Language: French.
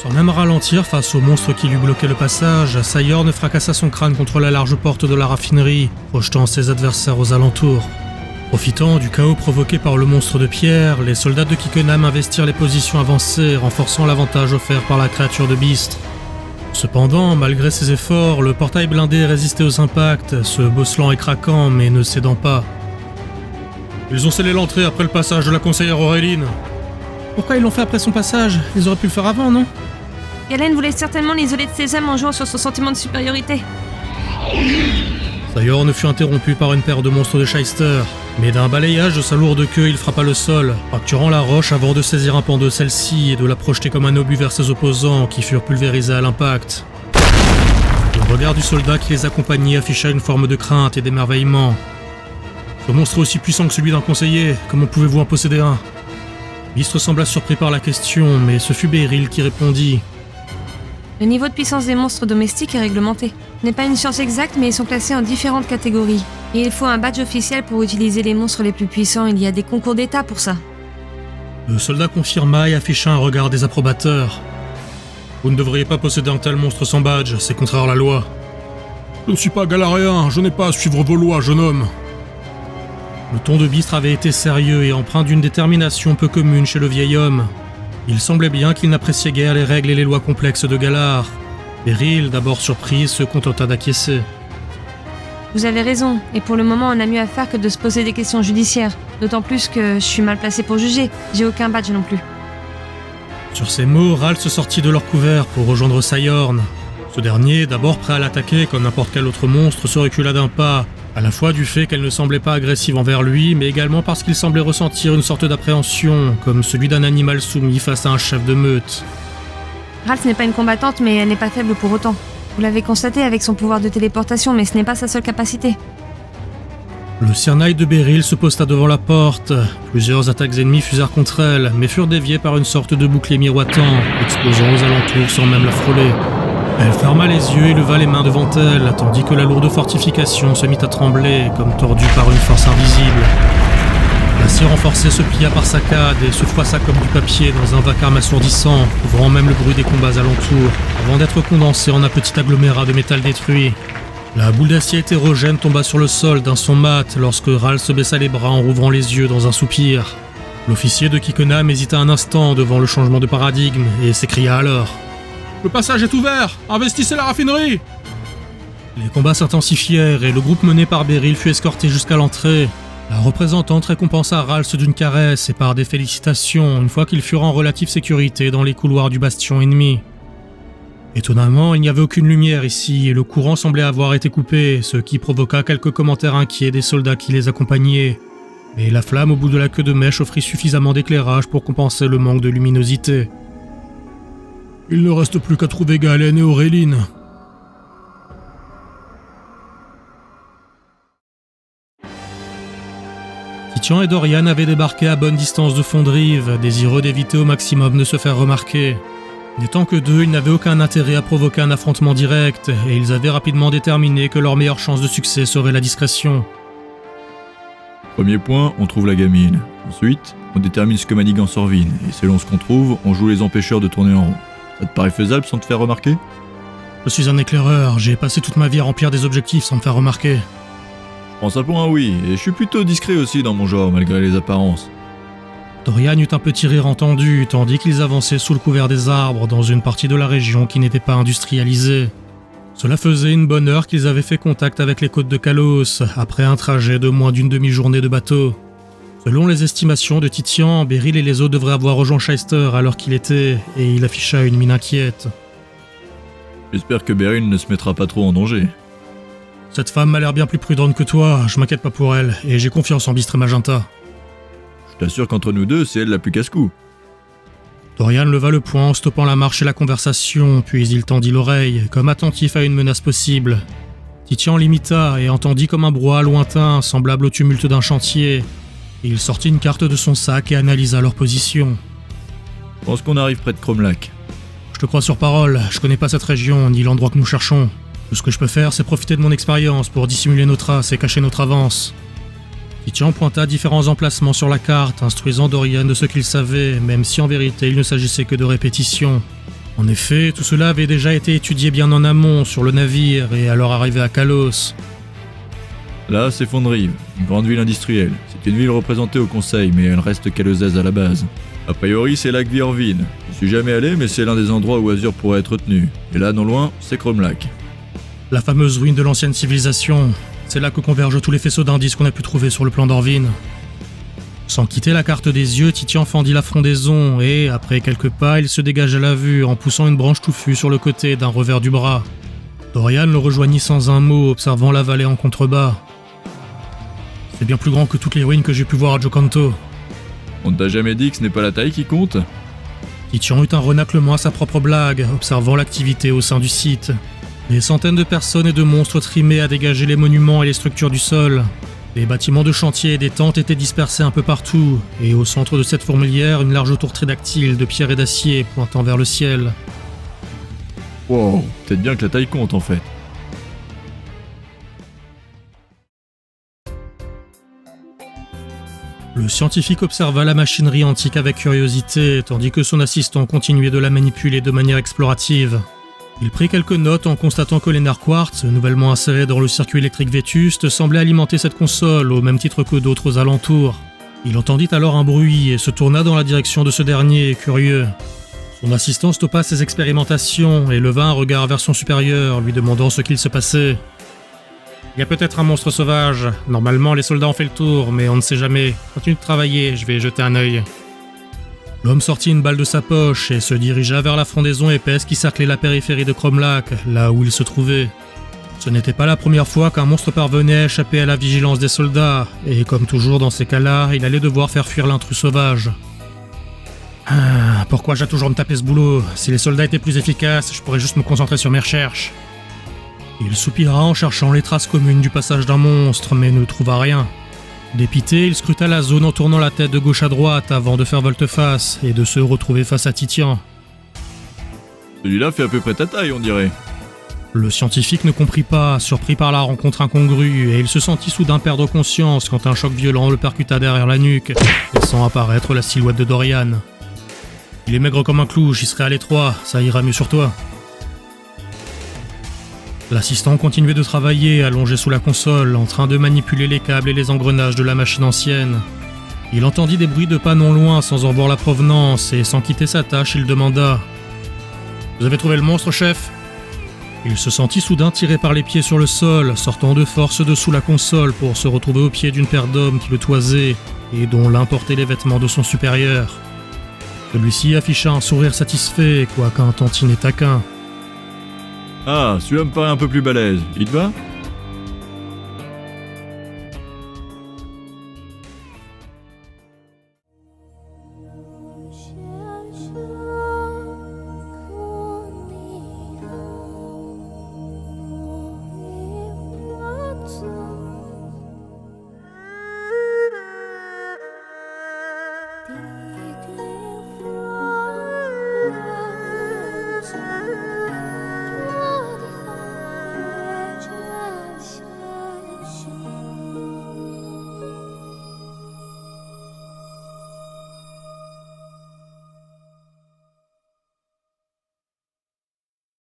Sans même ralentir face au monstre qui lui bloquait le passage, Sayorn fracassa son crâne contre la large porte de la raffinerie, projetant ses adversaires aux alentours. Profitant du chaos provoqué par le monstre de pierre, les soldats de Kikkenham investirent les positions avancées, renforçant l'avantage offert par la créature de Bistre. Cependant, malgré ses efforts, le portail blindé résistait aux impacts, se bosselant et craquant, mais ne cédant pas. Ils ont scellé l'entrée après le passage de la conseillère Auréline. Pourquoi ils l'ont fait après son passage? Ils auraient pu le faire avant, non? Galen voulait certainement l'isoler de ses âmes en jouant sur son sentiment de supériorité. Sayorn fut interrompu par une paire de monstres de Shyster, mais d'un balayage de sa lourde queue, il frappa le sol, fracturant la roche avant de saisir un pan de celle-ci et de la projeter comme un obus vers ses opposants qui furent pulvérisés à l'impact. Le regard du soldat qui les accompagnait afficha une forme de crainte et d'émerveillement. Ce monstre est aussi puissant que celui d'un conseiller, comment pouvez-vous en posséder un? Bistre sembla surpris par la question, mais ce fut Beryl qui répondit. Le niveau de puissance des monstres domestiques est réglementé. Ce n'est pas une science exacte, mais ils sont classés en différentes catégories. Et il faut un badge officiel pour utiliser les monstres les plus puissants, il y a des concours d'état pour ça. Le soldat confirma et afficha un regard désapprobateur. Vous ne devriez pas posséder un tel monstre sans badge, c'est contraire à la loi. Je ne suis pas galaréen, je n'ai pas à suivre vos lois, jeune homme. Le ton de Bistre avait été sérieux et empreint d'une détermination peu commune chez le vieil homme. Il semblait bien qu'il n'appréciait guère les règles et les lois complexes de Galar. Beryl, d'abord surprise, se contenta d'acquiescer. Vous avez raison, et pour le moment on a mieux à faire que de se poser des questions judiciaires. D'autant plus que je suis mal placé pour juger, j'ai aucun badge non plus. Sur ces mots, Rhall se sortit de leur couvert pour rejoindre Sayorn. Ce dernier, d'abord prêt à l'attaquer comme n'importe quel autre monstre, se recula d'un pas, à la fois du fait qu'elle ne semblait pas agressive envers lui, mais également parce qu'il semblait ressentir une sorte d'appréhension, comme celui d'un animal soumis face à un chef de meute. Ralph n'est pas une combattante, mais elle n'est pas faible pour autant. Vous l'avez constaté avec son pouvoir de téléportation, mais ce n'est pas sa seule capacité. Le Sir-Knight de Beryl se posta devant la porte. Plusieurs attaques ennemies fusèrent contre elle, mais furent déviées par une sorte de bouclier miroitant, explosant aux alentours sans même la frôler. Elle ferma les yeux et leva les mains devant elle, tandis que la lourde fortification se mit à trembler, comme tordue par une force invisible. L'acier renforcé se plia par saccades et se froissa comme du papier dans un vacarme assourdissant, couvrant même le bruit des combats alentours, avant d'être condensé en un petit agglomérat de métal détruit. La boule d'acier hétérogène tomba sur le sol d'un son mat lorsque Rhall se baissa les bras en rouvrant les yeux dans un soupir. L'officier de Kikkenham hésita un instant devant le changement de paradigme et s'écria alors « Le passage est ouvert! Investissez la raffinerie !» Les combats s'intensifièrent et le groupe mené par Beryl fut escorté jusqu'à l'entrée. La représentante récompensa Ralph d'une caresse et par des félicitations une fois qu'ils furent en relative sécurité dans les couloirs du bastion ennemi. Étonnamment, il n'y avait aucune lumière ici et le courant semblait avoir été coupé, ce qui provoqua quelques commentaires inquiets des soldats qui les accompagnaient. Mais la flamme au bout de la queue de mèche offrit suffisamment d'éclairage pour compenser le manque de luminosité. Il ne reste plus qu'à trouver Galen et Auréline. Titian et Dorian avaient débarqué à bonne distance de Fondrive, désireux d'éviter au maximum de se faire remarquer. N'étant que deux, ils n'avaient aucun intérêt à provoquer un affrontement direct, et ils avaient rapidement déterminé que leur meilleure chance de succès serait la discrétion. Premier point, on trouve la gamine. Ensuite, on détermine ce que Manigan Sorvin, et selon ce qu'on trouve, on joue les empêcheurs de tourner en rond. Ça te paraît faisable sans te faire remarquer? Je suis un éclaireur, j'ai passé toute ma vie à remplir des objectifs sans me faire remarquer. Je prends ça pour un oui, et je suis plutôt discret aussi dans mon genre, malgré les apparences. Dorian eut un petit rire entendu, tandis qu'ils avançaient sous le couvert des arbres dans une partie de la région qui n'était pas industrialisée. Cela faisait une bonne heure qu'ils avaient fait contact avec les côtes de Kalos, après un trajet de moins d'une demi-journée de bateau. Selon les estimations de Titian, Beryl et les autres devraient avoir rejoint Shyster à l'heure qu'il était, et il afficha une mine inquiète. J'espère que Beryl ne se mettra pas trop en danger. Cette femme m'a l'air bien plus prudente que toi, je m'inquiète pas pour elle, et j'ai confiance en Bistre et Magenta. Je t'assure qu'entre nous deux, c'est elle la plus casse-cou. Dorian leva le poing en stoppant la marche et la conversation, puis il tendit l'oreille, comme attentif à une menace possible. Titian l'imita et entendit comme un brouhaha lointain, semblable au tumulte d'un chantier. Il sortit une carte de son sac et analysa leur position. Je pense qu'on arrive près de Cromlac. Je te crois sur parole, je connais pas cette région, ni l'endroit que nous cherchons. Tout ce que je peux faire, c'est profiter de mon expérience pour dissimuler nos traces et cacher notre avance. Titian pointa différents emplacements sur la carte, instruisant Dorian de ce qu'il savait, même si en vérité il ne s'agissait que de répétitions. En effet, tout cela avait déjà été étudié bien en amont sur le navire et à leur arrivée à Kalos. Là, c'est Fondrive, une grande ville industrielle. C'est une ville représentée au conseil, mais elle reste calosaise à la base. A priori, c'est Lac Viorvin. Je suis jamais allé, mais c'est l'un des endroits où Azur pourrait être tenu. Et là, non loin, c'est Cromlac. La fameuse ruine de l'ancienne civilisation. C'est là que convergent tous les faisceaux d'indices qu'on a pu trouver sur le plan d'Orvin. Sans quitter la carte des yeux, Titian fendit la frondaison et, après quelques pas, il se dégage à la vue en poussant une branche touffue sur le côté d'un revers du bras. Dorian le rejoignit sans un mot, observant la vallée en contrebas. C'est bien plus grand que toutes les ruines que j'ai pu voir à Jokanto. On ne t'a jamais dit que ce n'est pas la taille qui compte ? Titian eut un renaclement à sa propre blague, observant l'activité au sein du site. Des centaines de personnes et de monstres trimés à dégager les monuments et les structures du sol. Des bâtiments de chantier et des tentes étaient dispersés un peu partout, et au centre de cette fourmilière, une large tour tridactyle de pierre et d'acier pointant vers le ciel. Wow, peut-être bien que la taille compte en fait. Le scientifique observa la machinerie antique avec curiosité, tandis que son assistant continuait de la manipuler de manière explorative. Il prit quelques notes en constatant que les nerfs quartz, nouvellement insérés dans le circuit électrique vétuste, semblaient alimenter cette console au même titre que d'autres aux alentours. Il entendit alors un bruit et se tourna dans la direction de ce dernier, curieux. Son assistant stoppa ses expérimentations et leva un regard vers son supérieur, lui demandant ce qu'il se passait. « Il y a peut-être un monstre sauvage. Normalement, les soldats ont fait le tour, mais on ne sait jamais. Continue de travailler, je vais y jeter un œil. » L'homme sortit une balle de sa poche et se dirigea vers la frondaison épaisse qui cerclait la périphérie de Cromlac, là où il se trouvait. Ce n'était pas la première fois qu'un monstre parvenait à échapper à la vigilance des soldats, et comme toujours dans ces cas-là, il allait devoir faire fuir l'intrus sauvage. Pourquoi j'ai toujours me taper ce boulot ? Si les soldats étaient plus efficaces, je pourrais juste me concentrer sur mes recherches. Il soupira en cherchant les traces communes du passage d'un monstre, mais ne trouva rien. Dépité, il scruta la zone en tournant la tête de gauche à droite avant de faire volte-face et de se retrouver face à Titian. Celui-là fait à peu près ta taille, on dirait. Le scientifique ne comprit pas, surpris par la rencontre incongrue, et il se sentit soudain perdre conscience quand un choc violent le percuta derrière la nuque, laissant apparaître la silhouette de Dorian. « Il est maigre comme un clou, j'y serai à l'étroit, ça ira mieux sur toi. » L'assistant continuait de travailler, allongé sous la console, en train de manipuler les câbles et les engrenages de la machine ancienne. Il entendit des bruits de pas non loin sans en voir la provenance, et sans quitter sa tâche, il demanda « Vous avez trouvé le monstre, chef ?» Il se sentit soudain tiré par les pieds sur le sol, sortant de force de sous la console pour se retrouver au pied d'une paire d'hommes qui le toisaient, et dont l'un portait les vêtements de son supérieur. Celui-ci afficha un sourire satisfait, quoique un tantinet taquin. Ah, celui-là me paraît un peu plus balèze. Il te va ?